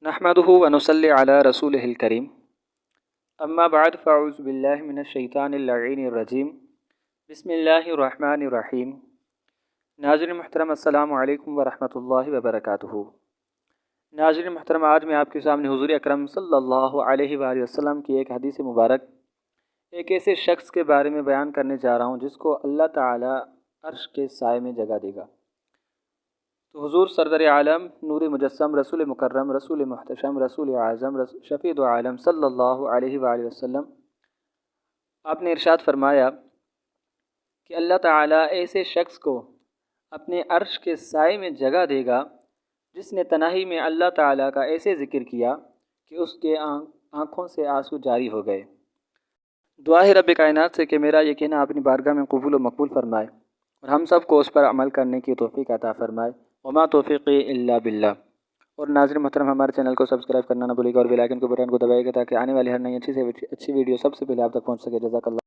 نحمده ونصلي على رسوله الكريم اما بعد فاعوذ باللہ من الشیطان اللعین الرجیم بسم اللہ الرحمن الرحیم۔ ناظرین محترم السلام علیکم ورحمۃ اللہ وبرکاتہ۔ ناظرین محترم، آج میں آپ کے سامنے حضور اکرم صلی اللہ علیہ وآلہ وسلم کی ایک حدیث مبارک ایک ایسے شخص کے بارے میں بیان کرنے جا رہا ہوں جس کو اللہ تعالی عرش کے سائے میں جگہ دے گا۔ تو حضور سردر عالم، نور مجسم، رسول مکرم، رسول محتشم، رسول اعظم، شفیع دو عالم صلی اللہ علیہ وآلہ وسلم، آپ نے ارشاد فرمایا کہ اللہ تعالیٰ ایسے شخص کو اپنے عرش کے سائے میں جگہ دے گا جس نے تنہائی میں اللہ تعالیٰ کا ایسے ذکر کیا کہ اس کے آنکھوں سے آنسو جاری ہو گئے۔ دعا ہے رب کائنات سے کہ میرا یہ کہنا اپنی بارگاہ میں قبول و مقبول فرمائے اور ہم سب کو اس پر عمل کرنے کی توفیق عطا فرمائے۔ وما توفیقی الا باللہ۔ اور ناظرین محترم، ہمارے چینل کو سبسکرائب کرنا نہ بھولیے گا اور بیل آئیکن کو بٹن کو دبائیے گا تاکہ آنے والی ہر نئی اچھی سے اچھی ویڈیو سب سے پہلے آپ تک پہنچ سکے۔ جزاک اللہ۔